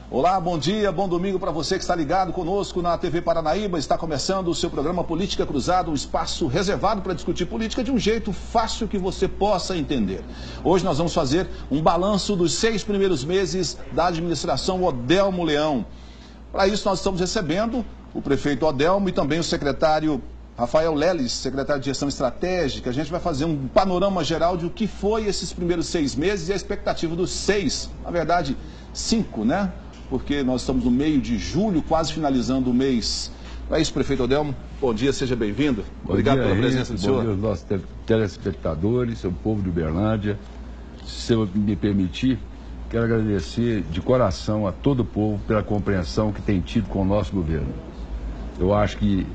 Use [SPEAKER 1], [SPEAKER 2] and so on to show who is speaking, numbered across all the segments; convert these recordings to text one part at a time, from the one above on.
[SPEAKER 1] Olá, bom dia, bom domingo para você que está ligado conosco na TV Paranaíba. Está começando o seu programa Política Cruzada, um espaço reservado para discutir política de um jeito fácil que você possa entender. Hoje nós vamos fazer um balanço dos 6 primeiros meses da administração Odelmo Leão. Para isso nós estamos recebendo o prefeito Odelmo e também o secretário Rafael Leles, secretário de Gestão Estratégica. A gente vai fazer um panorama geral de o que foi esses primeiros 6 meses e a expectativa dos 6, na verdade 5, né? Porque nós estamos no meio de julho, quase finalizando o mês. É isso, prefeito Odelmo. Bom dia, seja bem-vindo. Obrigado pela presença do senhor.
[SPEAKER 2] Bom dia aos nossos telespectadores, ao povo de Uberlândia. Se eu me permitir, quero agradecer de coração a todo o povo pela compreensão que tem tido com o nosso governo. Eu acho que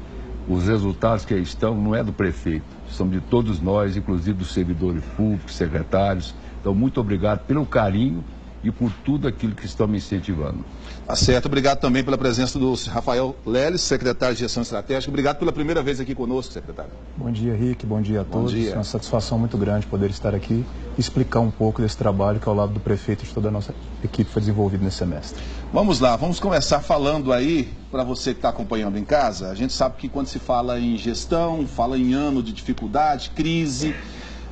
[SPEAKER 2] os resultados que aí estão não é do prefeito, são de todos nós, inclusive dos servidores públicos, secretários. Então, muito obrigado pelo carinho e por tudo aquilo que estão me incentivando.
[SPEAKER 1] Tá certo, obrigado também pela presença do Rafael Leles, secretário de Gestão Estratégica. Obrigado pela primeira vez aqui conosco, secretário.
[SPEAKER 3] Bom dia, Rick, bom dia a todos.
[SPEAKER 1] Dia.
[SPEAKER 3] É uma satisfação muito grande poder estar aqui e explicar um pouco desse trabalho que ao lado do prefeito e de toda a nossa equipe foi desenvolvido nesse semestre.
[SPEAKER 1] Vamos lá, vamos começar falando aí, para você que está acompanhando em casa, a gente sabe que quando se fala em gestão, fala em ano de dificuldade, crise,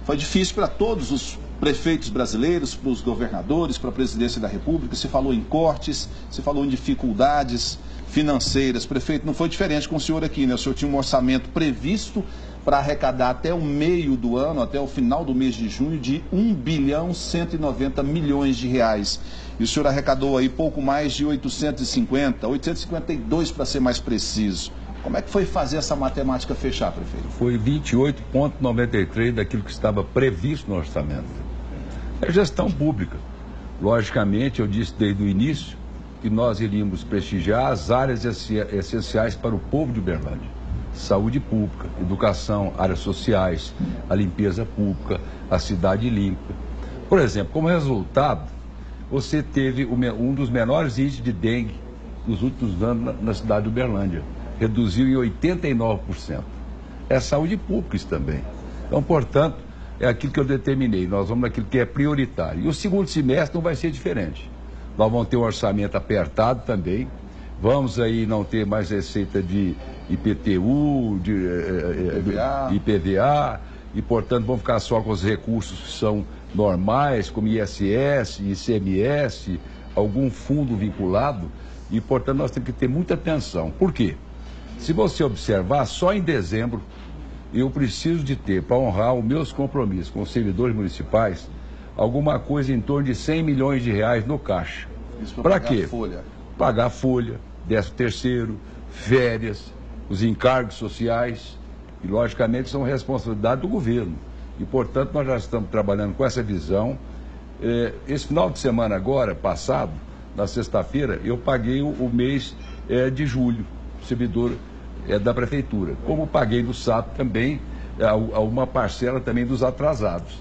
[SPEAKER 1] foi difícil para todos os prefeitos brasileiros, para os governadores, para a presidência da República. Se falou em cortes, se falou em dificuldades financeiras. Prefeito, não foi diferente com o senhor aqui, né? O senhor tinha um orçamento previsto para arrecadar até o meio do ano, até o final do mês de junho, de 1 bilhão 190 milhões de reais. E o senhor arrecadou aí pouco mais de 852 para ser mais preciso. Como é que foi fazer essa matemática fechar, prefeito?
[SPEAKER 2] Foi 28,93 daquilo que estava previsto no orçamento. É gestão pública. Logicamente, eu disse desde o início que nós iríamos prestigiar as áreas essenciais para o povo de Uberlândia. Saúde pública, educação, áreas sociais, a limpeza pública, a cidade limpa. Por exemplo, como resultado, você teve um dos menores índices de dengue nos últimos anos na cidade de Uberlândia. Reduziu em 89%. É saúde pública isso também. Então, portanto, é aquilo que eu determinei. Nós vamos naquilo que é prioritário. E o segundo semestre não vai ser diferente. Nós vamos ter um orçamento apertado também. Vamos aí não ter mais receita de IPTU, de IPVA, e, portanto, vamos ficar só com os recursos que são normais, como ISS, ICMS, algum fundo vinculado, e, portanto, nós temos que ter muita atenção. Por quê? Se você observar, só em dezembro eu preciso de ter, para honrar os meus compromissos com os servidores municipais, alguma coisa em torno de 100 milhões de reais no caixa. Para quê?
[SPEAKER 1] Folha.
[SPEAKER 2] Pagar folha, 13º, férias, os encargos sociais, e logicamente são responsabilidade do governo. E, portanto, nós já estamos trabalhando com essa visão. Esse final de semana agora, passado, na sexta-feira, eu paguei o mês de julho, servidor da prefeitura. Como paguei no SAP também, uma parcela também dos atrasados.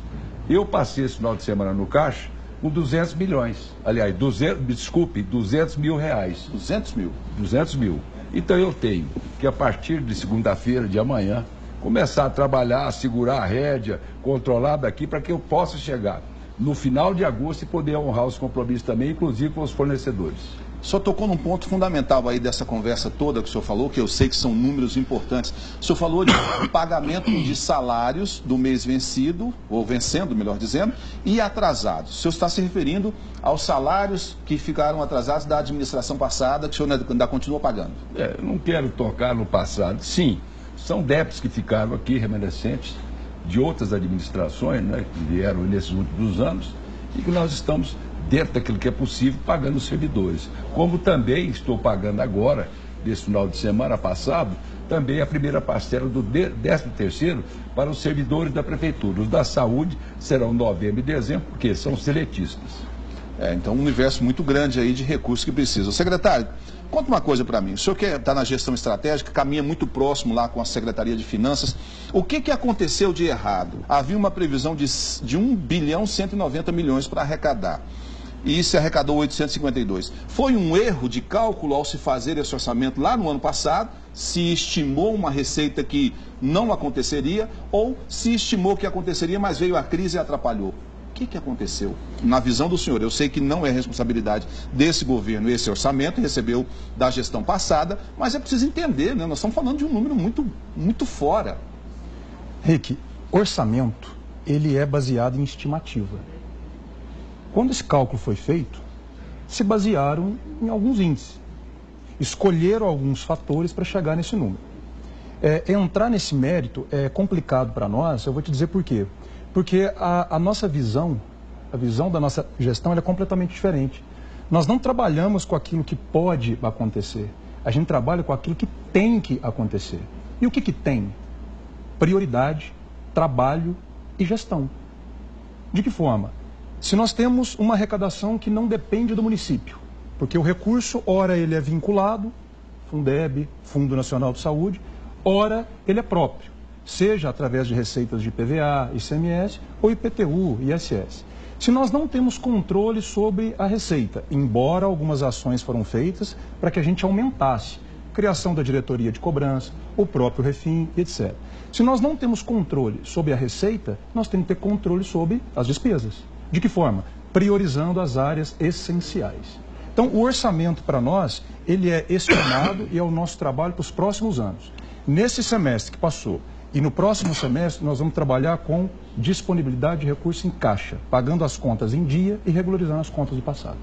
[SPEAKER 2] Eu passei esse final de semana no caixa com 200 milhões. Aliás, 200 mil reais.
[SPEAKER 1] 200 mil?
[SPEAKER 2] 200 mil. Então eu tenho que, a partir de segunda-feira, de amanhã, começar a trabalhar, segurar a rédea, controlar daqui, para que eu possa chegar no final de agosto e poder honrar os compromissos também, inclusive com os fornecedores.
[SPEAKER 1] O senhor tocou num ponto fundamental aí dessa conversa toda que o senhor falou, que eu sei que são números importantes. O senhor falou de pagamento de salários do mês vencido, ou vencendo, melhor dizendo, e atrasados. O senhor está se referindo aos salários que ficaram atrasados da administração passada, que o senhor ainda continua pagando?
[SPEAKER 2] Eu não quero tocar no passado. Sim, são débitos que ficaram aqui, remanescentes, de outras administrações, né, que vieram nesses últimos anos, e que nós estamos, dentro daquilo que é possível, pagando os servidores. Como também estou pagando agora, nesse final de semana passado, também a primeira parcela do 13º para os servidores da prefeitura. Os da saúde serão novembro e dezembro, porque são seletistas.
[SPEAKER 1] Então um universo muito grande aí de recursos que precisam. Secretário, conta uma coisa para mim. O senhor que está na gestão estratégica, caminha muito próximo lá com a Secretaria de Finanças. O que aconteceu de errado? Havia uma previsão de 1 bilhão 190 milhões para arrecadar. E se arrecadou 852. Foi um erro de cálculo ao se fazer esse orçamento lá no ano passado? Se estimou uma receita que não aconteceria? Ou se estimou que aconteceria, mas veio a crise e atrapalhou? que aconteceu? Na visão do senhor, eu sei que não é responsabilidade desse governo, esse orçamento recebeu da gestão passada, mas é preciso entender, né? Nós estamos falando de um número muito fora.
[SPEAKER 3] Rick, orçamento, ele é baseado em estimativa. Quando esse cálculo foi feito, se basearam em alguns índices. Escolheram alguns fatores para chegar nesse número. Entrar nesse mérito é complicado para nós, eu vou te dizer por quê. Porque a nossa visão, a visão da nossa gestão, ela é completamente diferente. Nós não trabalhamos com aquilo que pode acontecer, a gente trabalha com aquilo que tem que acontecer. E o que tem? Prioridade, trabalho e gestão. De que forma? Se nós temos uma arrecadação que não depende do município, porque o recurso, ora ele é vinculado, Fundeb, Fundo Nacional de Saúde, ora ele é próprio, seja através de receitas de PVA, ICMS ou IPTU, ISS. Se nós não temos controle sobre a receita, embora algumas ações foram feitas para que a gente aumentasse, criação da diretoria de cobrança, o próprio Refim, etc. Se nós não temos controle sobre a receita, nós temos que ter controle sobre as despesas. De que forma? Priorizando as áreas essenciais. Então, o orçamento para nós, ele é estimado e é o nosso trabalho para os próximos anos. Nesse semestre que passou e no próximo semestre, nós vamos trabalhar com disponibilidade de recurso em caixa, pagando as contas em dia e regularizando as contas do passado.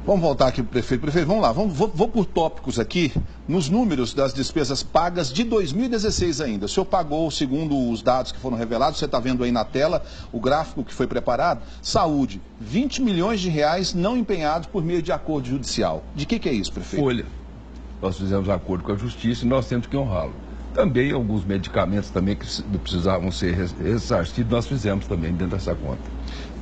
[SPEAKER 1] Vamos voltar aqui para o prefeito. Prefeito, vamos lá, vou por tópicos aqui, nos números das despesas pagas de 2016 ainda. O senhor pagou, segundo os dados que foram revelados, você está vendo aí na tela o gráfico que foi preparado, saúde, 20 milhões de reais não empenhados por meio de acordo judicial. De que é isso, prefeito?
[SPEAKER 2] Folha. Nós fizemos acordo com a justiça e nós temos que honrá-lo. Também alguns medicamentos também que precisavam ser ressarcidos, nós fizemos também dentro dessa conta.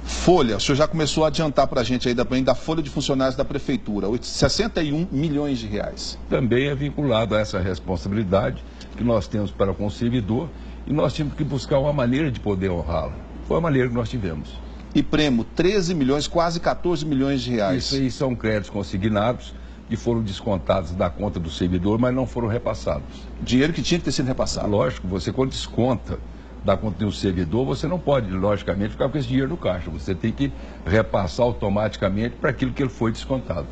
[SPEAKER 1] Folha, o senhor já começou a adiantar para a gente aí da folha de funcionários da prefeitura, 61 milhões de reais.
[SPEAKER 2] Também é vinculado a essa responsabilidade que nós temos para com o servidor e nós tínhamos que buscar uma maneira de poder honrá-la. Foi a maneira que nós tivemos.
[SPEAKER 1] E prêmio, 13 milhões, quase 14 milhões de reais.
[SPEAKER 2] Isso aí são créditos consignados que foram descontados da conta do servidor, mas não foram repassados.
[SPEAKER 1] Dinheiro que tinha que ter sido repassado.
[SPEAKER 2] Lógico, você quando desconta da conta do servidor, você não pode, logicamente, ficar com esse dinheiro no caixa. Você tem que repassar automaticamente para aquilo que ele foi descontado.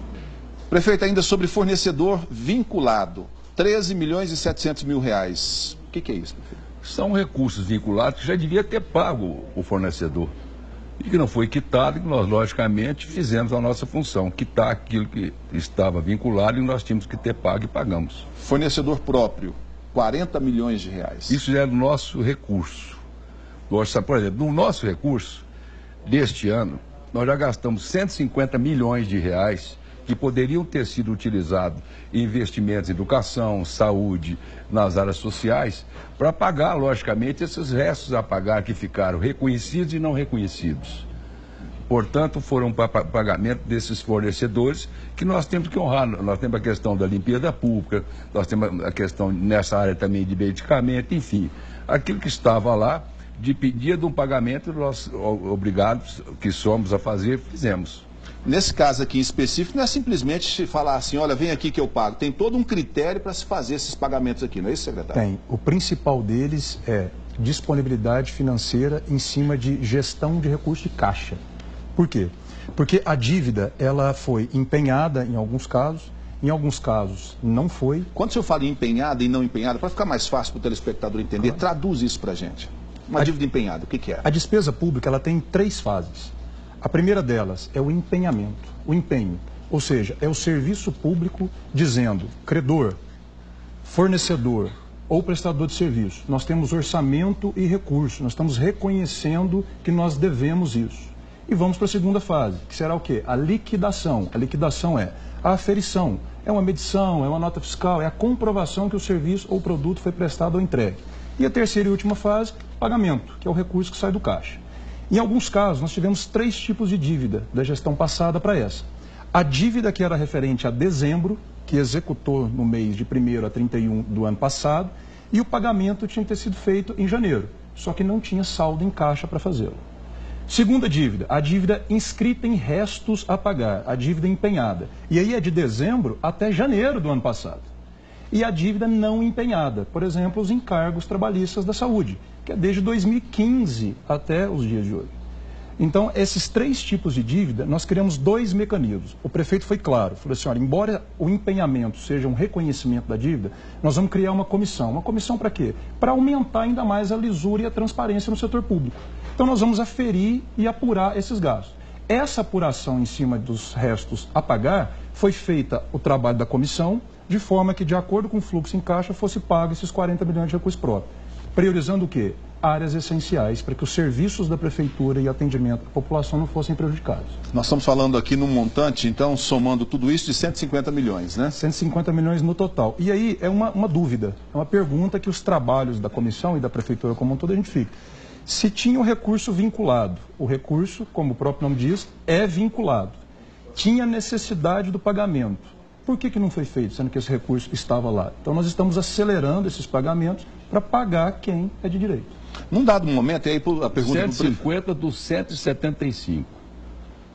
[SPEAKER 1] Prefeito, ainda sobre fornecedor vinculado, 13 milhões e 700 mil reais. O que é isso, prefeito?
[SPEAKER 2] São recursos vinculados que já devia ter pago o fornecedor. E que não foi quitado, e que nós, logicamente, fizemos a nossa função, quitar aquilo que estava vinculado e nós tínhamos que ter pago e pagamos.
[SPEAKER 1] Fornecedor próprio, 40 milhões de reais.
[SPEAKER 2] Isso já é do nosso recurso. Por exemplo, no nosso recurso deste ano, nós já gastamos 150 milhões de reais que poderiam ter sido utilizados em investimentos em educação, saúde, nas áreas sociais, para pagar, logicamente, esses restos a pagar que ficaram reconhecidos e não reconhecidos. Portanto, foram para pagamento desses fornecedores que nós temos que honrar. Nós temos a questão da limpeza pública, nós temos a questão nessa área também de medicamento, enfim. Aquilo que estava lá, de pedir de um pagamento, nós, obrigados que somos a fazer, fizemos.
[SPEAKER 1] Nesse caso aqui em específico, não é simplesmente falar assim, olha, vem aqui que eu pago. Tem todo um critério para se fazer esses pagamentos aqui, não é isso, secretário?
[SPEAKER 3] Tem. O principal deles é disponibilidade financeira em cima de gestão de recursos de caixa. Por quê? Porque a dívida, ela foi empenhada em alguns casos não foi.
[SPEAKER 1] Quando o senhor fala em empenhada e não empenhada, para ficar mais fácil para o telespectador entender, traduz isso para a gente. Uma dívida empenhada, o que é?
[SPEAKER 3] A despesa pública, ela tem 3 fases. A primeira delas é o empenhamento, o empenho, ou seja, é o serviço público dizendo, credor, fornecedor ou prestador de serviço, nós temos orçamento e recurso, nós estamos reconhecendo que nós devemos isso. E vamos para a segunda fase, que será o quê? A liquidação. A liquidação é a aferição, é uma medição, é uma nota fiscal, é a comprovação que o serviço ou produto foi prestado ou entregue. E a terceira e última fase, pagamento, que é o recurso que sai do caixa. Em alguns casos, nós tivemos 3 tipos de dívida da gestão passada para essa. A dívida que era referente a dezembro, que executou no mês de 1º a 31 do ano passado, e o pagamento tinha que ter sido feito em janeiro, só que não tinha saldo em caixa para fazê-lo. Segunda dívida, a dívida inscrita em restos a pagar, a dívida empenhada. E aí é de dezembro até janeiro do ano passado. E a dívida não empenhada, por exemplo, os encargos trabalhistas da saúde, que é desde 2015 até os dias de hoje. Então, esses 3 tipos de dívida, nós criamos 2 mecanismos. O prefeito foi claro, falou assim, olha, embora o empenhamento seja um reconhecimento da dívida, nós vamos criar uma comissão. Uma comissão para quê? Para aumentar ainda mais a lisura e a transparência no setor público. Então, nós vamos aferir e apurar esses gastos. Essa apuração em cima dos restos a pagar, foi feita o trabalho da comissão, de forma que, de acordo com o fluxo em caixa, fosse pago esses 40 milhões de recursos próprios. Priorizando o quê? Áreas essenciais para que os serviços da prefeitura e atendimento à população não fossem prejudicados.
[SPEAKER 1] Nós estamos falando aqui num montante, então, somando tudo isso, de 150 milhões, né?
[SPEAKER 3] 150 milhões no total. E aí é uma dúvida, é uma pergunta que os trabalhos da comissão e da prefeitura como um todo a gente fica. Se tinha o recurso vinculado, o recurso, como o próprio nome diz, é vinculado. Tinha necessidade do pagamento. Por que não foi feito, sendo que esse recurso estava lá? Então nós estamos acelerando esses pagamentos para pagar quem é de direito.
[SPEAKER 1] Num dado momento, e aí a pergunta...
[SPEAKER 2] 150 dos 175.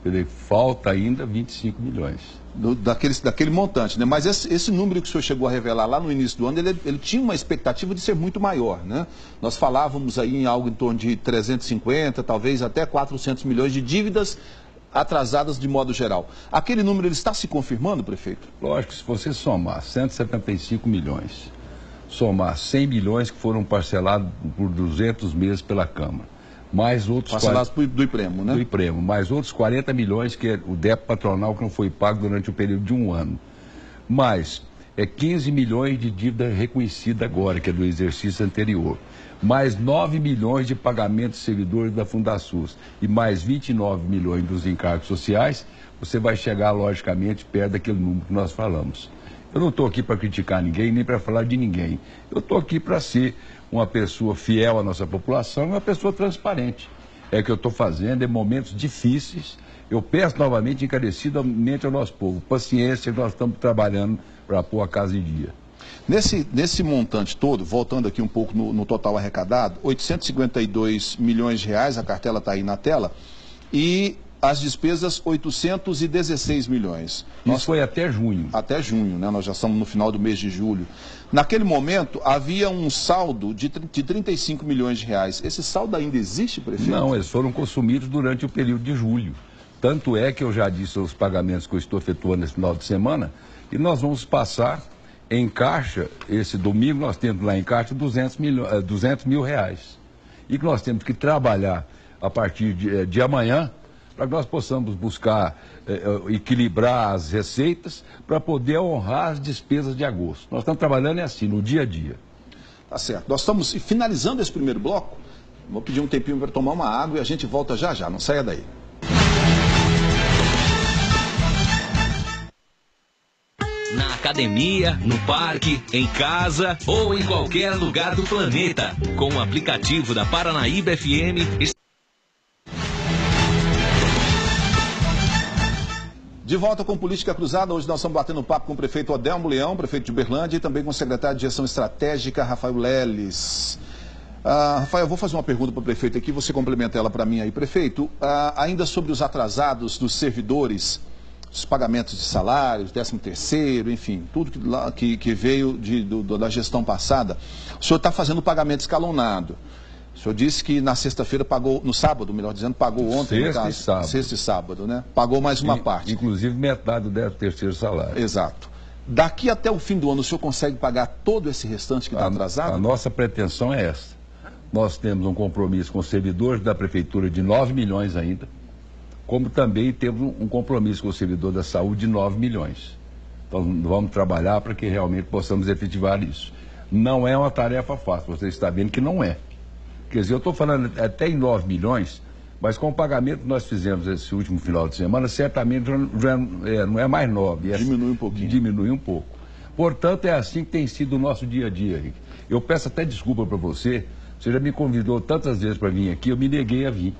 [SPEAKER 2] Quer dizer, falta ainda 25 milhões.
[SPEAKER 1] Daquele montante, né? Mas esse número que o senhor chegou a revelar lá no início do ano, ele tinha uma expectativa de ser muito maior, né? Nós falávamos aí em algo em torno de 350, talvez até 400 milhões de dívidas atrasadas de modo geral. Aquele número, ele está se confirmando, prefeito?
[SPEAKER 2] Lógico, se você somar 175 milhões, somar 100 milhões que foram parcelados por 200 meses pela Câmara, mais outros...
[SPEAKER 1] Parcelados do IPREMO, né?
[SPEAKER 2] Do IPREMO, mais outros 40 milhões que é o débito patronal que não foi pago durante o período de 1 ano. Mais 15 milhões de dívida reconhecida agora, que é do exercício anterior. Mais 9 milhões de pagamentos de servidores da Fundasus e mais 29 milhões dos encargos sociais, você vai chegar, logicamente, perto daquele número que nós falamos. Eu não estou aqui para criticar ninguém, nem para falar de ninguém. Eu estou aqui para ser uma pessoa fiel à nossa população e uma pessoa transparente. É o que eu estou fazendo em momentos difíceis. Eu peço novamente, encarecidamente ao nosso povo, paciência, nós estamos trabalhando para pôr a casa em dia.
[SPEAKER 1] Nesse montante todo, voltando aqui um pouco no total arrecadado, 852 milhões de reais, a cartela está aí na tela, e as despesas 816 milhões.
[SPEAKER 2] Isso foi até junho.
[SPEAKER 1] Até junho, né? Nós já estamos no final do mês de julho. Naquele momento, havia um saldo de 35 milhões de reais. Esse saldo ainda existe, prefeito?
[SPEAKER 2] Não, eles foram consumidos durante o período de julho. Tanto é que eu já disse os pagamentos que eu estou efetuando nesse final de semana, e nós vamos passar em caixa, esse domingo nós temos lá em caixa 200 mil reais. E que nós temos que trabalhar a partir de amanhã para que nós possamos buscar equilibrar as receitas para poder honrar as despesas de agosto. Nós estamos trabalhando assim, no dia a dia.
[SPEAKER 1] Tá certo. Nós estamos finalizando esse primeiro bloco. Vou pedir um tempinho para tomar uma água e a gente volta já já. Não saia daí.
[SPEAKER 4] Na academia, no parque, em casa ou em qualquer lugar do planeta. Com o aplicativo da Paranaíba FM...
[SPEAKER 1] De volta com Política Cruzada, hoje nós estamos batendo papo com o prefeito Odelmo Leão, prefeito de Uberlândia, e também com o secretário de Gestão Estratégica, Rafael Leles. Rafael, eu vou fazer uma pergunta para o prefeito aqui, você complementa ela para mim aí. Prefeito, ainda sobre os atrasados dos servidores, os pagamentos de salários, 13º, enfim, tudo que veio da gestão passada, o senhor está fazendo o pagamento escalonado. O senhor disse que na sexta-feira pagou, no sábado, melhor dizendo, pagou ontem, no caso, sexta e sábado, né? Pagou mais uma parte.
[SPEAKER 2] Inclusive metade do 13º salário.
[SPEAKER 1] Exato. Daqui até o fim do ano, o senhor consegue pagar todo esse restante que está atrasado?
[SPEAKER 2] A nossa pretensão é essa. Nós temos um compromisso com os servidores da Prefeitura de 9 milhões ainda, como também temos um compromisso com o servidor da saúde de 9 milhões. Então vamos trabalhar para que realmente possamos efetivar isso. Não é uma tarefa fácil, você está vendo que não é. Quer dizer, eu estou falando até em 9 milhões, mas com o pagamento que nós fizemos esse último final de semana, certamente já não é mais 9.
[SPEAKER 1] Diminui um pouquinho.
[SPEAKER 2] Diminui um pouco. Portanto, é assim que tem sido o nosso dia a dia, Henrique. Eu peço até desculpa para você, você já me convidou tantas vezes para vir aqui, eu me neguei a vir.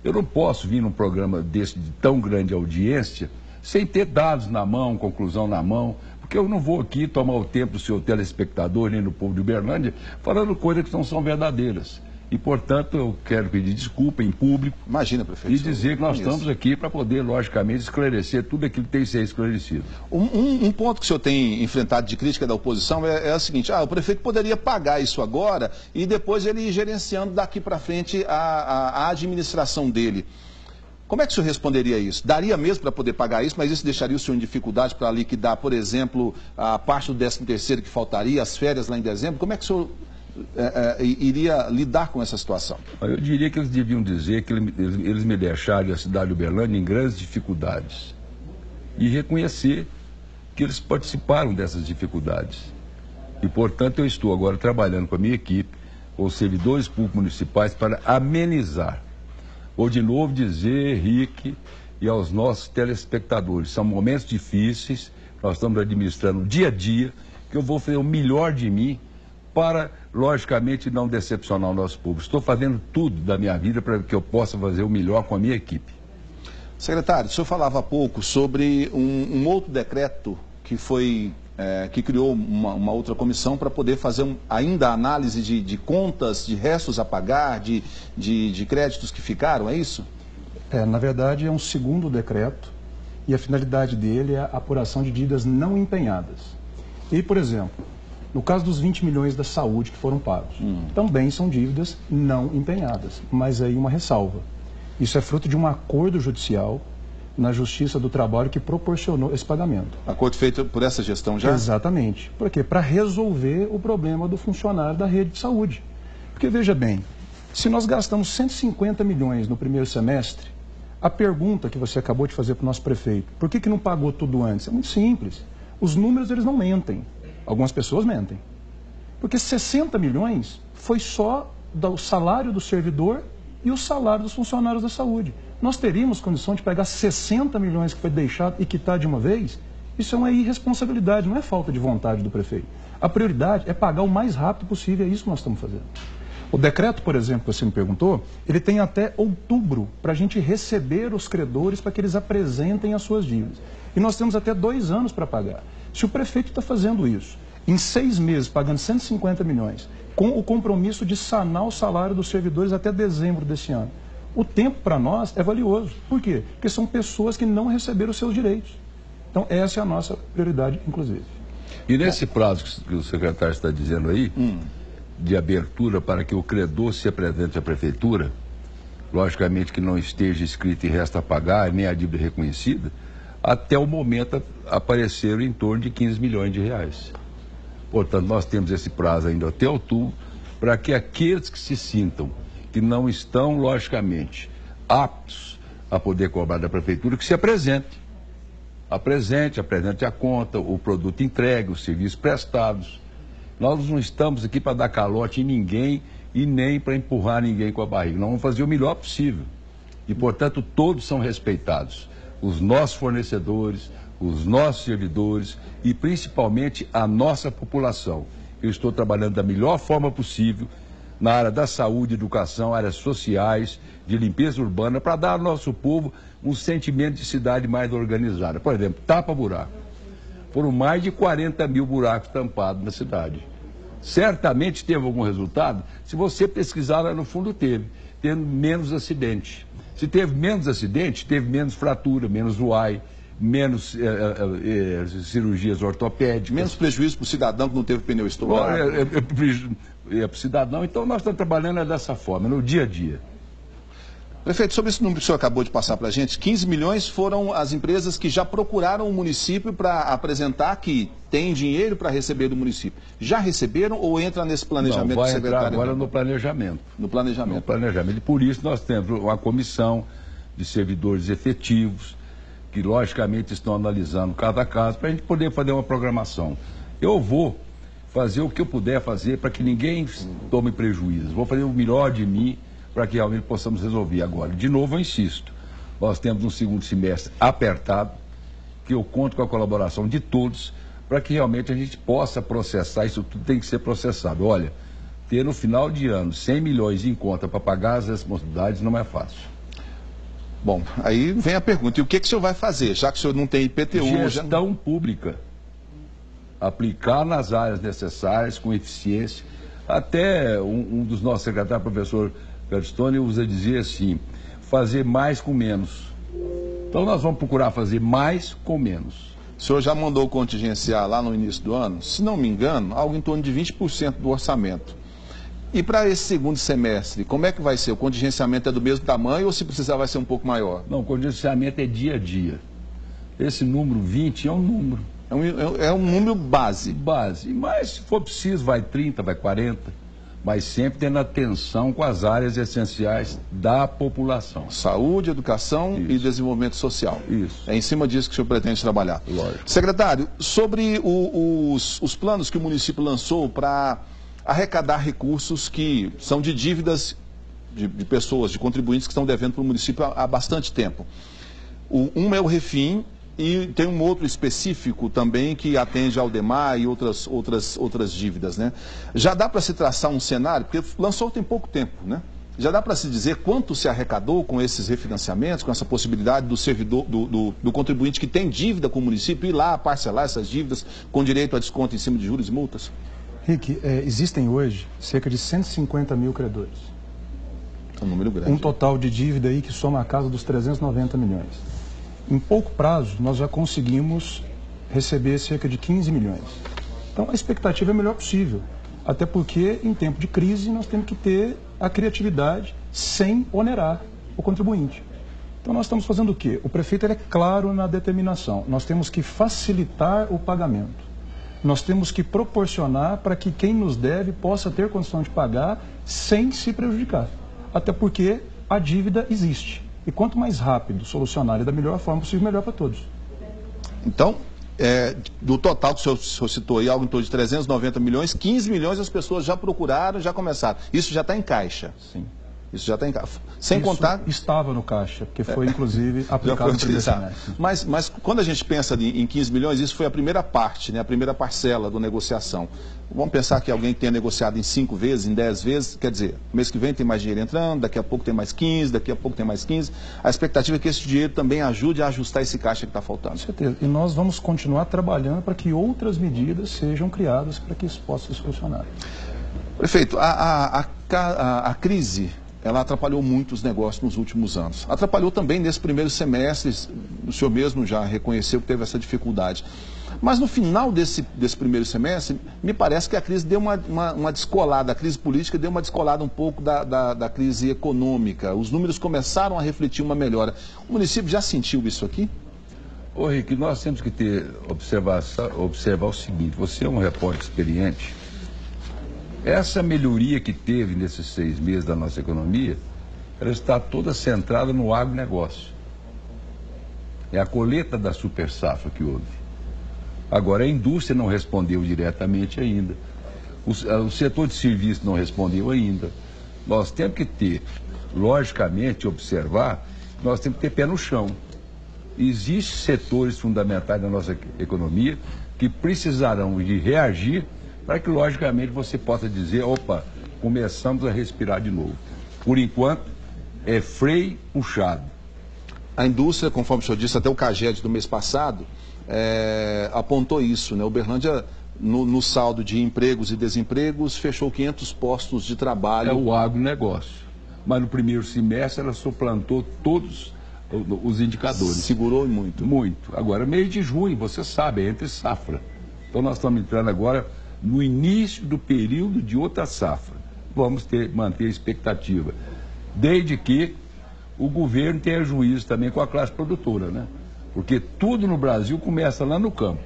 [SPEAKER 2] Eu não posso vir num programa desse de tão grande audiência sem ter dados na mão, conclusão na mão, porque eu não vou aqui tomar o tempo do seu telespectador, nem do povo de Uberlândia, falando coisas que não são verdadeiras. E, portanto, eu quero pedir desculpa em público.
[SPEAKER 1] Imagina, prefeito.
[SPEAKER 2] E dizer que nós estamos aqui para poder, logicamente, esclarecer tudo aquilo que tem que ser esclarecido.
[SPEAKER 1] Um ponto que o senhor tem enfrentado de crítica da oposição é o seguinte: o prefeito poderia pagar isso agora e depois ele ir gerenciando daqui para frente a administração dele. Como é que o senhor responderia a isso? Daria mesmo para poder pagar isso, mas isso deixaria o senhor em dificuldade para liquidar, por exemplo, a parte do 13º que faltaria, as férias lá em dezembro? Como é que o senhor iria lidar com essa situação?
[SPEAKER 2] Eu diria que eles deviam dizer que eles me deixaram a cidade de Uberlândia em grandes dificuldades e reconhecer que eles participaram dessas dificuldades. E, portanto, eu estou agora trabalhando com a minha equipe, com os servidores públicos municipais, para amenizar. Vou de novo dizer, Rick, e aos nossos telespectadores, são momentos difíceis, nós estamos administrando dia a dia, que eu vou fazer o melhor de mim para, logicamente, não decepcionar o nosso público. Estou fazendo tudo da minha vida para que eu possa fazer o melhor com a minha equipe.
[SPEAKER 1] Secretário, o senhor falava há pouco sobre um outro decreto que criou uma outra comissão para poder fazer ainda a análise de contas, de restos a pagar, de créditos que ficaram, é isso?
[SPEAKER 3] Na verdade, é um segundo decreto e a finalidade dele é a apuração de dívidas não empenhadas. E, por exemplo, no caso dos 20 milhões da saúde que foram pagos, também são dívidas não empenhadas, mas aí uma ressalva. Isso é fruto de um acordo judicial na Justiça do Trabalho que proporcionou esse pagamento.
[SPEAKER 1] Acordo feito por essa gestão já?
[SPEAKER 3] Exatamente. Por quê? Para resolver o problema do funcionário da rede de saúde. Porque, veja bem, se nós gastamos 150 milhões no primeiro semestre, a pergunta que você acabou de fazer para o nosso prefeito, por que não pagou tudo antes? É muito simples. Os números, eles não mentem. Algumas pessoas mentem. Porque 60 milhões foi só do salário do servidor e o salário dos funcionários da saúde. Nós teríamos condição de pegar 60 milhões que foi deixado e quitar de uma vez? Isso é uma irresponsabilidade, não é falta de vontade do prefeito. A prioridade é pagar o mais rápido possível, é isso que nós estamos fazendo. O decreto, por exemplo, que você me perguntou, ele tem até outubro para a gente receber os credores para que eles apresentem as suas dívidas. E nós temos até 2 anos para pagar. Se o prefeito está fazendo isso, em 6 meses, pagando 150 milhões, com o compromisso de sanar o salário dos servidores até dezembro desse ano, o tempo para nós é valioso. Por quê? Porque são pessoas que não receberam os seus direitos. Então, essa é a nossa prioridade, inclusive.
[SPEAKER 2] E nesse prazo que o secretário está dizendo aí, de abertura para que o credor se apresente à prefeitura, logicamente que não esteja escrito em resta a pagar, nem a dívida reconhecida, até o momento apareceram em torno de 15 milhões de reais. Portanto, nós temos esse prazo ainda até outubro, para que aqueles que se sintam que não estão, logicamente, aptos a poder cobrar da prefeitura, que se apresente. Apresente a conta, o produto entregue, os serviços prestados. Nós não estamos aqui para dar calote em ninguém e nem para empurrar ninguém com a barriga. Nós vamos fazer o melhor possível. E, portanto, todos são respeitados. Os nossos fornecedores, os nossos servidores e, principalmente, a nossa população. Eu estou trabalhando da melhor forma possível na área da saúde, educação, áreas sociais, de limpeza urbana, para dar ao nosso povo um sentimento de cidade mais organizada. Por exemplo, tapa-buraco. Foram mais de 40 mil buracos tampados na cidade. Certamente teve algum resultado? Se você pesquisar lá no fundo, tendo menos acidente. Se teve menos acidente, teve menos fratura, menos UAI, menos cirurgias ortopédicas.
[SPEAKER 1] Menos prejuízo para o cidadão que não teve pneu estourado.
[SPEAKER 2] Para o cidadão. Então, nós estamos trabalhando dessa forma, no dia a dia.
[SPEAKER 1] Prefeito, sobre esse número que o senhor acabou de passar para a gente, 15 milhões foram as empresas que já procuraram o município para apresentar que tem dinheiro para receber do município. Já receberam ou entra nesse planejamento?
[SPEAKER 2] Não, vai entrar agora no planejamento.
[SPEAKER 1] No planejamento.
[SPEAKER 2] No planejamento. E por isso nós temos uma comissão de servidores efetivos, que logicamente estão analisando cada caso, para a gente poder fazer uma programação. Eu vou fazer o que eu puder fazer para que ninguém tome prejuízo. Vou fazer o melhor de mim para que realmente possamos resolver. Agora, de novo, eu insisto, nós temos um segundo semestre apertado, que eu conto com a colaboração de todos, para que realmente a gente possa processar, isso tudo tem que ser processado. Olha, ter no final de ano 100 milhões em conta para pagar as responsabilidades não é fácil.
[SPEAKER 1] Bom, aí vem a pergunta, e o que o senhor vai fazer, já que o senhor não tem IPTU?
[SPEAKER 2] Gestão pública. Aplicar nas áreas necessárias, com eficiência. Até um dos nossos secretários, professor Gladstone, usa dizer assim, fazer mais com menos. Então nós vamos procurar fazer mais com menos.
[SPEAKER 1] O senhor já mandou contingenciar lá no início do ano, se não me engano, algo em torno de 20% do orçamento. E para esse segundo semestre, como é que vai ser? O contingenciamento é do mesmo tamanho ou se precisar vai ser um pouco maior?
[SPEAKER 2] Não, o contingenciamento é dia a dia. Esse número 20 é um número.
[SPEAKER 1] É um número base.
[SPEAKER 2] Base. Mas se for preciso, vai 30, vai 40. Mas sempre tendo atenção com as áreas essenciais da população.
[SPEAKER 1] Saúde, educação
[SPEAKER 2] Isso.
[SPEAKER 1] E desenvolvimento social.
[SPEAKER 2] Isso.
[SPEAKER 1] É em cima disso que o senhor pretende trabalhar.
[SPEAKER 2] Lógico.
[SPEAKER 1] Secretário, sobre os planos que o município lançou para arrecadar recursos que são de dívidas de pessoas, de contribuintes que estão devendo para o município há bastante tempo. Um é o Refim e tem um outro específico também que atende ao DEMAR e outras dívidas, né? Já dá para se traçar um cenário, porque lançou tem pouco tempo, né? Já dá para se dizer quanto se arrecadou com esses refinanciamentos, com essa possibilidade do servidor, do contribuinte que tem dívida com o município ir lá parcelar essas dívidas com direito a desconto em cima de juros e multas?
[SPEAKER 3] Rick, existem hoje cerca de 150 mil credores.
[SPEAKER 1] É um número grande.
[SPEAKER 3] Um total de dívida aí que soma a casa dos 390 milhões. Em pouco prazo, nós já conseguimos receber cerca de 15 milhões. Então, a expectativa é a melhor possível. Até porque, em tempo de crise, nós temos que ter a criatividade sem onerar o contribuinte. Então, nós estamos fazendo o quê? O prefeito ele é claro na determinação. Nós temos que facilitar o pagamento. Nós temos que proporcionar para que quem nos deve possa ter condição de pagar sem se prejudicar. Até porque a dívida existe. E quanto mais rápido solucionar e da melhor forma possível, melhor para todos.
[SPEAKER 1] Então, do total que o senhor citou aí, algo em torno de 390 milhões, 15 milhões as pessoas já procuraram, já começaram. Isso já está em caixa?
[SPEAKER 3] Sim.
[SPEAKER 1] Isso já está em caixa. Sem
[SPEAKER 3] Isso
[SPEAKER 1] contar...
[SPEAKER 3] estava no caixa, porque foi, inclusive, aplicado no primeiro semestre.
[SPEAKER 1] Mas quando a gente pensa em 15 milhões, isso foi a primeira parte, né? A primeira parcela da negociação. Vamos pensar que alguém tenha negociado em 5 vezes, em 10 vezes, quer dizer, mês que vem tem mais dinheiro entrando, daqui a pouco tem mais 15, daqui a pouco tem mais 15. A expectativa é que esse dinheiro também ajude a ajustar esse caixa que está faltando.
[SPEAKER 3] Com certeza. E nós vamos continuar trabalhando para que outras medidas sejam criadas para que isso possa se solucionar.
[SPEAKER 1] Prefeito, a crise... ela atrapalhou muito os negócios nos últimos anos. Atrapalhou também nesse primeiro semestre, o senhor mesmo já reconheceu que teve essa dificuldade. Mas no final desse primeiro semestre, me parece que a crise deu uma descolada, a crise política deu uma descolada um pouco da crise econômica. Os números começaram a refletir uma melhora. O município já sentiu isso aqui?
[SPEAKER 2] Ô, Rick, nós temos que observar o seguinte, você é um repórter experiente. Essa melhoria que teve nesses 6 meses da nossa economia, ela está toda centrada no agronegócio. É a colheita da super safra que houve. Agora, a indústria não respondeu diretamente ainda. O setor de serviço não respondeu ainda. Nós temos que ter, logicamente, observar, nós temos que ter pé no chão. Existem setores fundamentais da nossa economia que precisarão de reagir para que, logicamente, você possa dizer, opa, começamos a respirar de novo. Por enquanto, é freio puxado.
[SPEAKER 1] A indústria, conforme o senhor disse, até o CAGED do mês passado, apontou isso, né? Uberlândia, no saldo de empregos e desempregos, fechou 500 postos de trabalho.
[SPEAKER 2] É o agronegócio. Mas no primeiro semestre ela suplantou todos os indicadores.
[SPEAKER 1] Segurou muito.
[SPEAKER 2] Muito. Agora, mês de junho, você sabe, é entre safra. Então nós estamos entrando agora no início do período de outra safra. Vamos manter a expectativa. Desde que o governo tenha juízo também com a classe produtora, né? Porque tudo no Brasil começa lá no campo.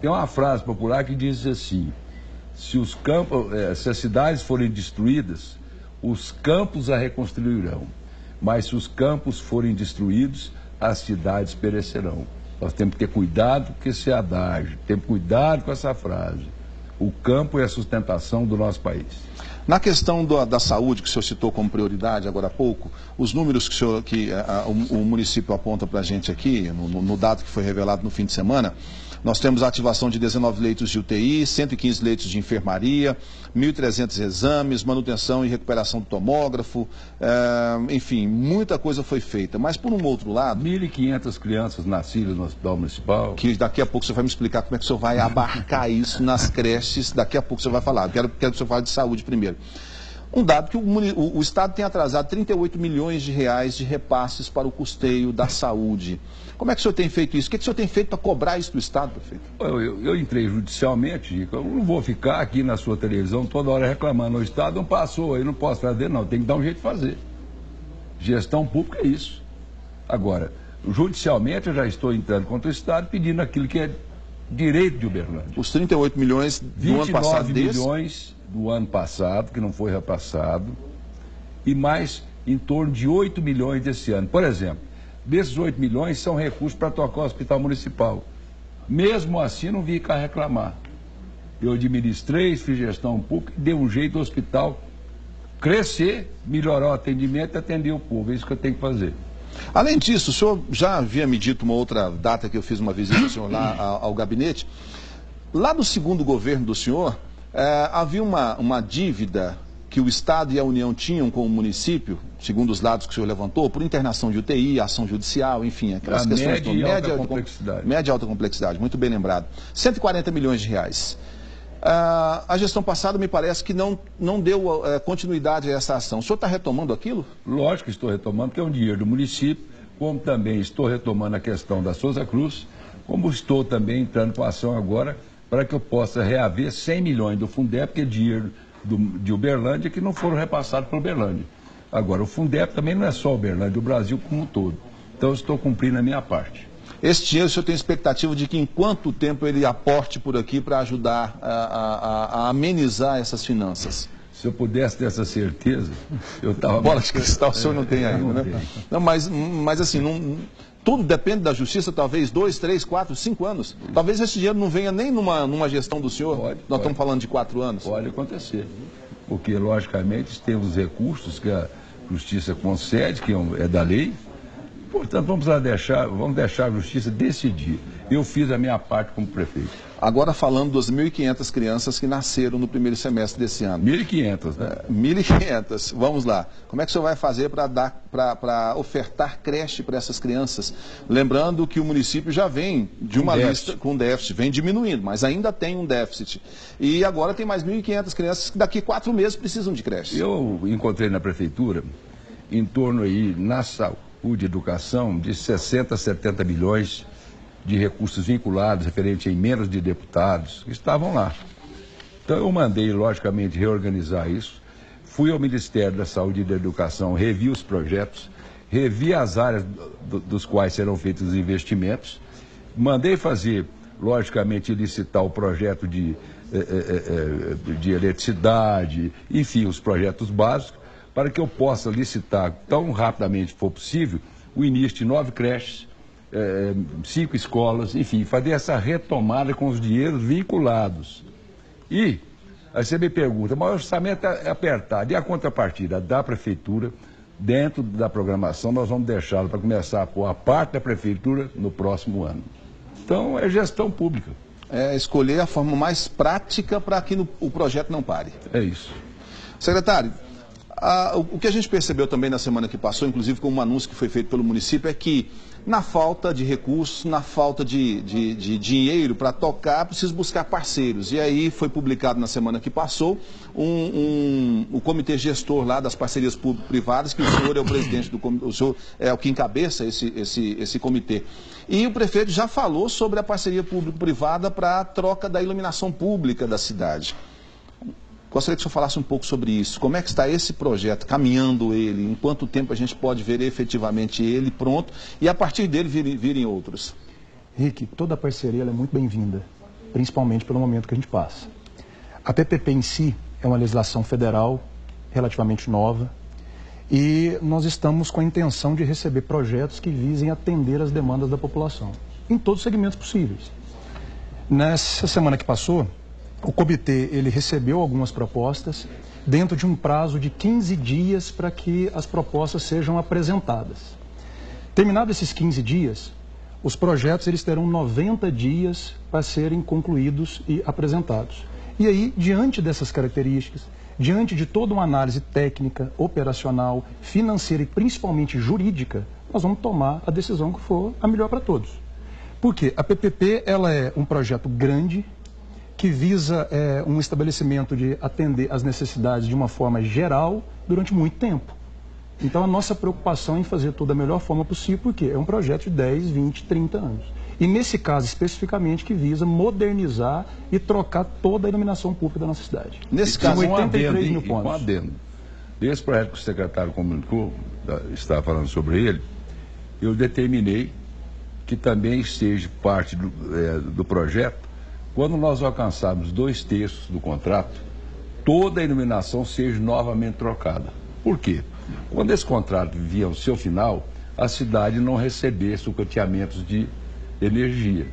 [SPEAKER 2] Tem uma frase popular que diz assim, se as cidades forem destruídas, os campos a reconstruirão. Mas se os campos forem destruídos, as cidades perecerão. Nós temos que ter cuidado com esse adágio, temos que cuidado com essa frase. O campo é a sustentação do nosso país.
[SPEAKER 1] Na questão da saúde, que o senhor citou como prioridade agora há pouco, os números que o município aponta para a gente aqui, no dado que foi revelado no fim de semana, nós temos a ativação de 19 leitos de UTI, 115 leitos de enfermaria, 1.300 exames, manutenção e recuperação do tomógrafo, enfim, muita coisa foi feita. Mas, por um outro lado...
[SPEAKER 2] 1.500 crianças nascidas no hospital municipal.
[SPEAKER 1] Que daqui a pouco o senhor vai me explicar como é que o senhor vai abarcar isso nas creches, daqui a pouco o senhor vai falar. Quero que o senhor fale de saúde primeiro. um dado que o Estado tem atrasado 38 milhões de reais de repasses para o custeio da saúde. Como é que o senhor tem feito isso? O que o senhor tem feito para cobrar isso do Estado, prefeito?
[SPEAKER 2] Eu entrei judicialmente, Rico. Eu não vou ficar aqui na sua televisão toda hora reclamando. O Estado não passou, eu não posso trazer, não. Tem que dar um jeito de fazer. Gestão pública é isso. Agora, judicialmente eu já estou entrando contra o Estado pedindo aquilo que é direito de Uberlândia.
[SPEAKER 1] Os 38 milhões do ano passado
[SPEAKER 2] 29 milhões do ano passado, que não foi repassado, e mais em torno de 8 milhões desse ano. Por exemplo, desses 8 milhões são recursos para tocar o hospital municipal. Mesmo assim, não vim cá reclamar. Eu administrei, fiz gestão pública e dei um jeito do hospital crescer, melhorar o atendimento e atender o povo. É isso que eu tenho que fazer.
[SPEAKER 1] Além disso, o senhor já havia me dito uma outra data que eu fiz uma visita ao senhor lá ao gabinete. Lá no segundo governo do senhor, havia uma dívida que o Estado e a União tinham com o município, segundo os dados que o senhor levantou, por internação de UTI, ação judicial, enfim, aquelas questões de média e alta complexidade, muito bem lembrado. 140 milhões de reais. A gestão passada me parece que não deu continuidade a essa ação. O senhor está retomando aquilo?
[SPEAKER 2] Lógico que estou retomando, porque é um dinheiro do município, como também estou retomando a questão da Souza Cruz, como estou também entrando com a ação agora para que eu possa reaver 100 milhões do Fundep, que é dinheiro de Uberlândia, que não foram repassados para Uberlândia. Agora, o Fundep também não é só Uberlândia, o Brasil como um todo. Então, eu estou cumprindo a minha parte.
[SPEAKER 1] Esse dinheiro, o senhor tem expectativa de que em quanto tempo ele aporte por aqui para ajudar a amenizar essas finanças?
[SPEAKER 2] Se eu pudesse ter essa certeza, eu estava...
[SPEAKER 1] Bola de cristal o senhor não tem ainda, né? Não, mas assim, tudo depende da justiça, talvez 2, 3, 4, 5 anos. Talvez esse dinheiro não venha nem numa gestão do senhor. Nós estamos falando de 4 anos.
[SPEAKER 2] Pode acontecer. Porque, logicamente, temos recursos que a justiça concede, que é da lei. Portanto, vamos deixar a justiça decidir. Eu fiz a minha parte como prefeito. Agora falando das 1.500 crianças que nasceram no primeiro semestre desse ano. 1.500, né?
[SPEAKER 1] 1.500. Vamos lá. Como é que o senhor vai fazer para ofertar creche para essas crianças? Lembrando que o município já vem de uma lista com déficit, vem diminuindo, mas ainda tem um déficit. E agora tem mais 1.500 crianças que daqui 4 meses precisam de creche.
[SPEAKER 2] Eu encontrei na prefeitura, em torno aí, na saúde e educação, de 60 a 70 milhões de recursos vinculados, referente a emendas de deputados, que estavam lá. Então eu mandei, logicamente, reorganizar isso. Fui ao Ministério da Saúde e da Educação, revi os projetos, revi as áreas dos quais serão feitos os investimentos, mandei fazer, logicamente, licitar o projeto de eletricidade, enfim, os projetos básicos, para que eu possa licitar tão rapidamente for possível o início de 9 creches, 5 escolas, enfim, fazer essa retomada com os dinheiros vinculados. E aí você me pergunta, mas o orçamento é apertado, e a contrapartida da prefeitura, dentro da programação, nós vamos deixá-lo para começar a pôr a parte da prefeitura no próximo ano. Então, é gestão pública.
[SPEAKER 1] É escolher a forma mais prática para que o projeto não pare.
[SPEAKER 2] É isso.
[SPEAKER 1] Secretário, o que a gente percebeu também na semana que passou, inclusive com um anúncio que foi feito pelo município, é que na falta de recursos, na falta de dinheiro para tocar, precisa buscar parceiros. E aí foi publicado na semana que passou o comitê gestor lá das parcerias público-privadas, que o senhor é o presidente do comitê, o senhor é o que encabeça esse comitê. E o prefeito já falou sobre a parceria público-privada para a troca da iluminação pública da cidade. Gostaria que o senhor falasse um pouco sobre isso. Como é que está esse projeto, caminhando ele? Em quanto tempo a gente pode ver efetivamente ele pronto e a partir dele virem outros?
[SPEAKER 3] Rick, toda parceria é muito bem-vinda, principalmente pelo momento que a gente passa. A PPP em si é uma legislação federal relativamente nova e nós estamos com a intenção de receber projetos que visem atender as demandas da população, em todos os segmentos possíveis. Nessa semana que passou, o comitê ele recebeu algumas propostas dentro de um prazo de 15 dias para que as propostas sejam apresentadas. Terminados esses 15 dias, os projetos eles terão 90 dias para serem concluídos e apresentados. E aí, diante dessas características, diante de toda uma análise técnica, operacional, financeira e principalmente jurídica, nós vamos tomar a decisão que for a melhor para todos. Por quê? A PPP ela é um projeto grande, que visa um estabelecimento de atender às necessidades de uma forma geral durante muito tempo. Então, a nossa preocupação é em fazer tudo da melhor forma possível, porque é um projeto de 10, 20, 30 anos. E nesse caso, especificamente, que visa modernizar e trocar toda a iluminação pública da nossa cidade.
[SPEAKER 1] Nesse caso,
[SPEAKER 3] 83 mil pontos.
[SPEAKER 2] Um adendo. Desse projeto que o secretário comunicou, está falando sobre ele, eu determinei que também seja parte do projeto, quando nós alcançarmos 2/3 do contrato, toda a iluminação seja novamente trocada. Por quê? Quando esse contrato via ao seu final, a cidade não recebesse sucateamentos de energia.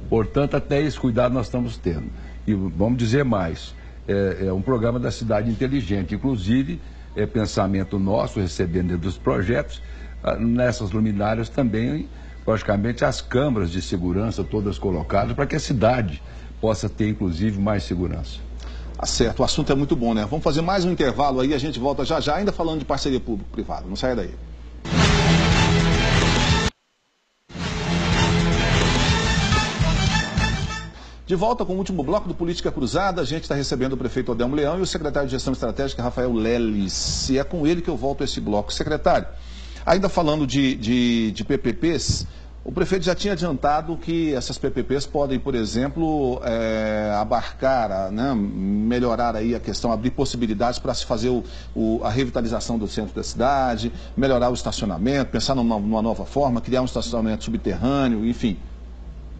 [SPEAKER 2] Portanto, até esse cuidado nós estamos tendo. E vamos dizer mais, é um programa da cidade inteligente, inclusive é pensamento nosso, recebendo dentro dos projetos, nessas luminárias também, logicamente, as câmaras de segurança todas colocadas, para que a cidade possa ter, inclusive, mais segurança.
[SPEAKER 1] Tá certo, o assunto é muito bom, né? Vamos fazer mais um intervalo aí, a gente volta já já, ainda falando de parceria público-privada. Não saia daí. De volta com o último bloco do Política Cruzada, a gente está recebendo o prefeito Odelmo Leão e o secretário de Gestão Estratégica, Rafael Leles. E é com ele que eu volto a esse bloco. Secretário, ainda falando de PPPs, o prefeito já tinha adiantado que essas PPPs podem, por exemplo, abarcar, né, melhorar aí a questão, abrir possibilidades para se fazer a revitalização do centro da cidade, melhorar o estacionamento, pensar numa nova forma, criar um estacionamento subterrâneo, enfim.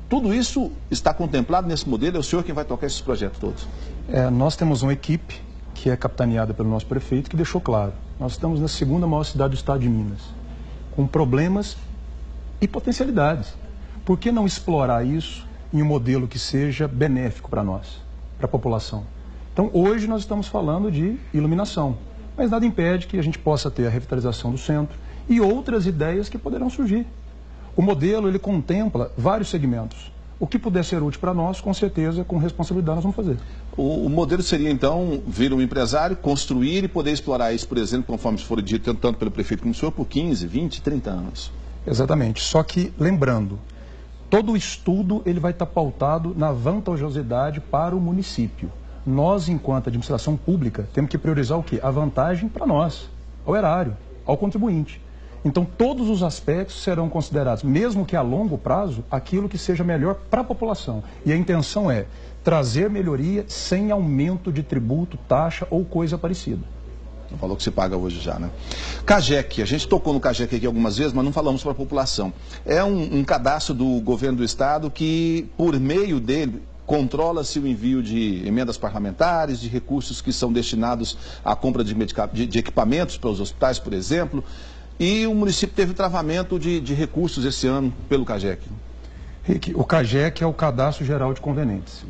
[SPEAKER 1] Tudo isso está contemplado nesse modelo? É o senhor quem vai tocar esses projetos todos?
[SPEAKER 3] Nós temos uma equipe que é capitaneada pelo nosso prefeito que deixou claro. Nós estamos na segunda maior cidade do estado de Minas, com problemas e potencialidades. Por que não explorar isso em um modelo que seja benéfico para nós, para a população? Então, hoje nós estamos falando de iluminação, mas nada impede que a gente possa ter a revitalização do centro e outras ideias que poderão surgir. O modelo, ele contempla vários segmentos. O que puder ser útil para nós, com certeza, com responsabilidade, nós vamos fazer.
[SPEAKER 1] O modelo seria, então, vir um empresário, construir e poder explorar isso, por exemplo, conforme for dito tanto pelo prefeito como o senhor, por 15, 20, 30 anos.
[SPEAKER 3] Exatamente. Só que, lembrando, todo o estudo ele vai estar pautado na vantajosidade para o município. Nós, enquanto administração pública, temos que priorizar o quê? A vantagem para nós, ao erário, ao contribuinte. Então, todos os aspectos serão considerados, mesmo que a longo prazo, aquilo que seja melhor para a população. E a intenção é trazer melhoria sem aumento de tributo, taxa ou coisa parecida.
[SPEAKER 1] Falou que se paga hoje já, né? CAGEC, a gente tocou no CAGEC aqui algumas vezes, mas não falamos para a população. É um cadastro do governo do estado que, por meio dele, controla-se o envio de emendas parlamentares, de recursos que são destinados à compra de equipamentos para os hospitais, por exemplo. E o município teve travamento de recursos esse ano pelo CAGEC.
[SPEAKER 3] Rick, o CAGEC é o Cadastro Geral de Convenientes.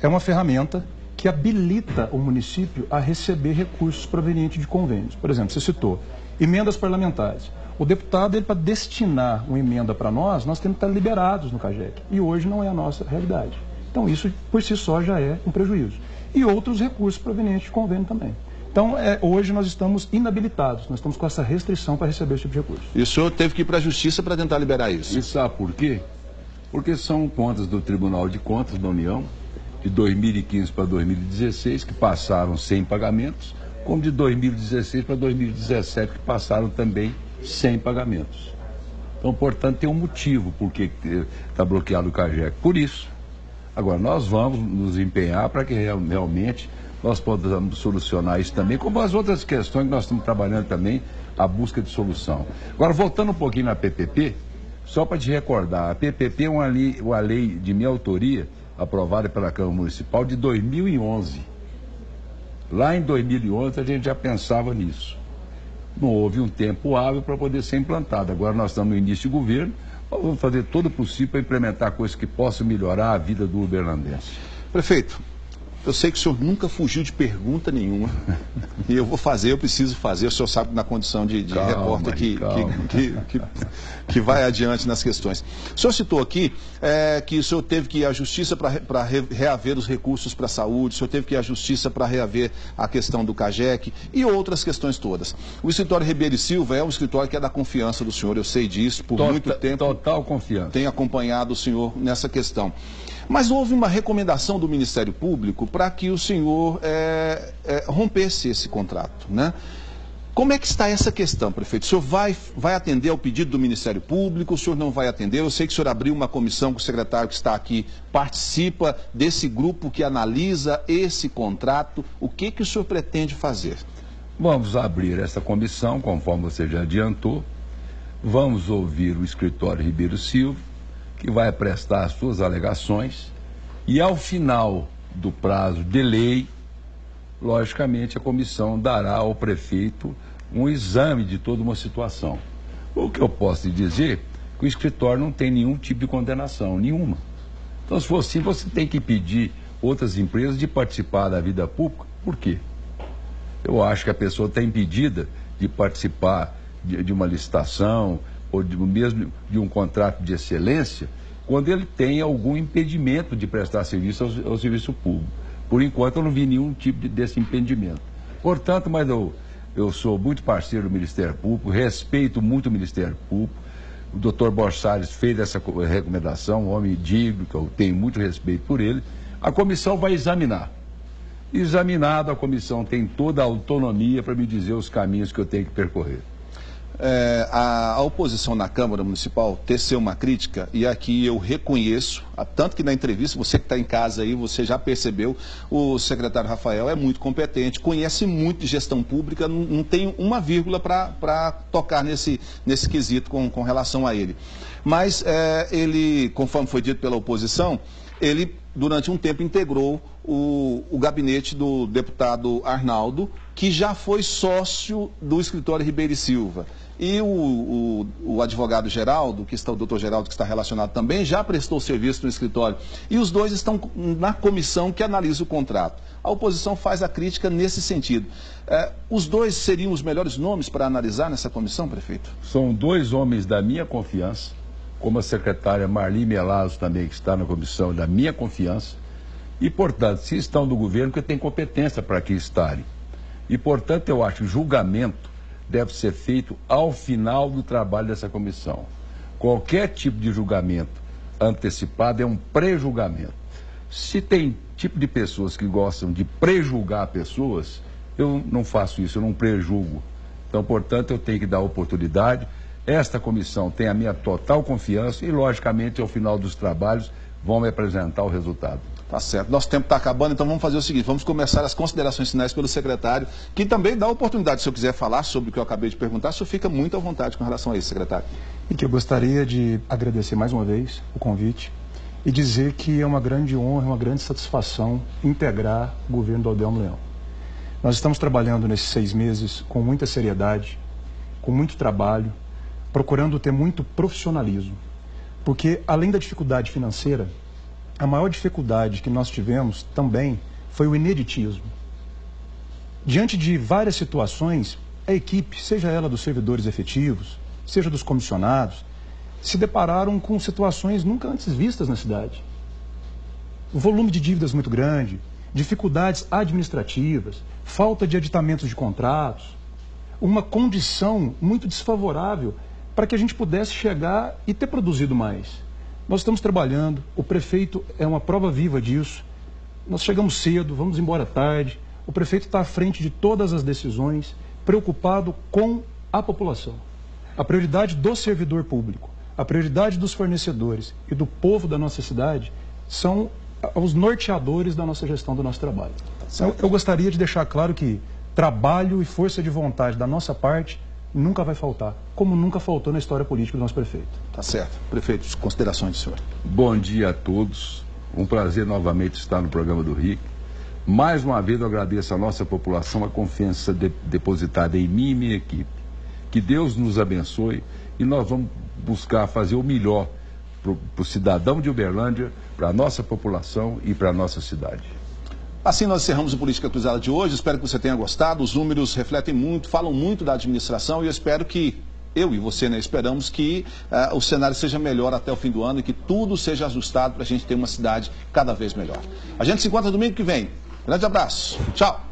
[SPEAKER 3] É uma ferramenta que habilita o município a receber recursos provenientes de convênios. Por exemplo, você citou emendas parlamentares. O deputado, para destinar uma emenda para nós temos que estar liberados no CAGEC. E hoje não é a nossa realidade. Então, isso por si só já é um prejuízo. E outros recursos provenientes de convênio também. Então, hoje nós estamos inabilitados, nós estamos com essa restrição para receber esse tipo de recurso.
[SPEAKER 1] E o senhor teve que ir para a Justiça para tentar liberar isso?
[SPEAKER 2] E sabe por quê? Porque são contas do Tribunal de Contas da União, de 2015 para 2016, que passaram sem pagamentos, como de 2016 para 2017, que passaram também sem pagamentos. Então, portanto, tem um motivo por que está bloqueado o CAGEC. Por isso. Agora, nós vamos nos empenhar para que realmente nós possamos solucionar isso também, como as outras questões que nós estamos trabalhando também, a busca de solução. Agora, voltando um pouquinho na PPP, só para te recordar, a PPP é uma lei de minha autoria, aprovada pela Câmara Municipal de 2011. Lá em 2011 a gente já pensava nisso. Não houve um tempo hábil para poder ser implantada. Agora nós estamos no início de governo, nós vamos fazer todo o possível para implementar coisas que possam melhorar a vida do uberlandense.
[SPEAKER 1] Prefeito, eu sei que o senhor nunca fugiu de pergunta nenhuma. E eu preciso fazer. O senhor sabe na condição de repórter que vai adiante nas questões. O senhor citou aqui que o senhor teve que ir à Justiça para reaver os recursos para a saúde, o senhor teve que ir à Justiça para reaver a questão do CAGEC e outras questões todas. O escritório Ribeiro e Silva é um escritório que é da confiança do senhor, eu sei disso, por muito tempo.
[SPEAKER 2] Total confiança.
[SPEAKER 1] Tenho acompanhado o senhor nessa questão. Mas houve uma recomendação do Ministério Público para que o senhor rompesse esse contrato, né? Como é que está essa questão, prefeito? O senhor vai atender ao pedido do Ministério Público? O senhor não vai atender? Eu sei que o senhor abriu uma comissão, que o secretário que está aqui participa desse grupo que analisa esse contrato. O que o senhor pretende fazer?
[SPEAKER 2] Vamos abrir essa comissão, conforme você já adiantou. Vamos ouvir o escritório Ribeiro Silva, que vai prestar as suas alegações. E ao final do prazo de lei, logicamente, a comissão dará ao prefeito um exame de toda uma situação. O que eu posso lhe dizer é que o escritório não tem nenhum tipo de condenação, nenhuma. Então, se for assim, você tem que pedir outras empresas de participar da vida pública. Por quê? Eu acho que a pessoa está impedida de participar de uma licitação ou mesmo de um contrato de excelência quando ele tem algum impedimento de prestar serviço ao serviço público. Por enquanto, eu não vi nenhum tipo desse impedimento. Portanto, mas eu sou muito parceiro do Ministério Público, respeito muito o Ministério Público. O doutor Borsalles fez essa recomendação, um homem digno, que eu tenho muito respeito por ele. A comissão vai examinar. Examinado, a comissão tem toda a autonomia para me dizer os caminhos que eu tenho que percorrer.
[SPEAKER 1] A oposição na Câmara Municipal teceu uma crítica, e aqui eu reconheço, tanto que na entrevista, você que está em casa aí, você já percebeu, o secretário Rafael é muito competente, conhece muito de gestão pública, não tem uma vírgula para tocar nesse quesito com relação a ele. Mas ele, conforme foi dito pela oposição, ele durante um tempo integrou o gabinete do deputado Arnaldo, que já foi sócio do escritório Ribeiro Silva. E o advogado Geraldo, o doutor Geraldo, que está relacionado também, já prestou serviço no escritório. E os dois estão na comissão que analisa o contrato. A oposição faz a crítica nesse sentido. Os dois seriam os melhores nomes para analisar nessa comissão, prefeito?
[SPEAKER 2] São dois homens da minha confiança, como a secretária Marli Melazzo também, que está na comissão, da minha confiança. E, portanto, se estão do governo, porque tem competência para que estarem. E, portanto, eu acho que o julgamento deve ser feito ao final do trabalho dessa comissão. Qualquer tipo de julgamento antecipado é um pré-julgamento. Se tem tipo de pessoas que gostam de pré-julgar pessoas, eu não faço isso, eu não pré-julgo. Então, portanto, eu tenho que dar oportunidade. Esta comissão tem a minha total confiança e, logicamente, ao final dos trabalhos, vão me apresentar o resultado.
[SPEAKER 1] Tá certo. Nosso tempo está acabando, então vamos fazer o seguinte, vamos começar as considerações finais pelo secretário, que também dá a oportunidade, se eu quiser falar sobre o que eu acabei de perguntar, o senhor fica muito à vontade com relação a isso, secretário.
[SPEAKER 3] E que eu gostaria de agradecer mais uma vez o convite e dizer que é uma grande honra, uma grande satisfação integrar o governo do Aldelmo Leão. Nós estamos trabalhando nesses 6 meses com muita seriedade, com muito trabalho, procurando ter muito profissionalismo, porque além da dificuldade financeira, a maior dificuldade que nós tivemos também foi o ineditismo. Diante de várias situações, a equipe, seja ela dos servidores efetivos, seja dos comissionados, se depararam com situações nunca antes vistas na cidade. O volume de dívidas muito grande, dificuldades administrativas, falta de aditamentos de contratos, uma condição muito desfavorável para que a gente pudesse chegar e ter produzido mais. Nós estamos trabalhando, o prefeito é uma prova viva disso. Nós chegamos cedo, vamos embora tarde. O prefeito está à frente de todas as decisões, preocupado com a população. A prioridade do servidor público, a prioridade dos fornecedores e do povo da nossa cidade são os norteadores da nossa gestão, do nosso trabalho. Eu gostaria de deixar claro que trabalho e força de vontade da nossa parte nunca vai faltar, como nunca faltou na história política do nosso prefeito.
[SPEAKER 1] Tá certo. Prefeito, considerações do senhor.
[SPEAKER 2] Bom dia a todos. Um prazer novamente estar no programa do RIC. Mais uma vez eu agradeço à nossa população a confiança depositada em mim e minha equipe. Que Deus nos abençoe e nós vamos buscar fazer o melhor para o cidadão de Uberlândia, para a nossa população e para a nossa cidade.
[SPEAKER 1] Assim nós encerramos o Política Cruzada de hoje, espero que você tenha gostado, os números refletem muito, falam muito da administração e eu espero que, eu e você, né, esperamos que o cenário seja melhor até o fim do ano e que tudo seja ajustado para a gente ter uma cidade cada vez melhor. A gente se encontra domingo que vem. Grande abraço. Tchau.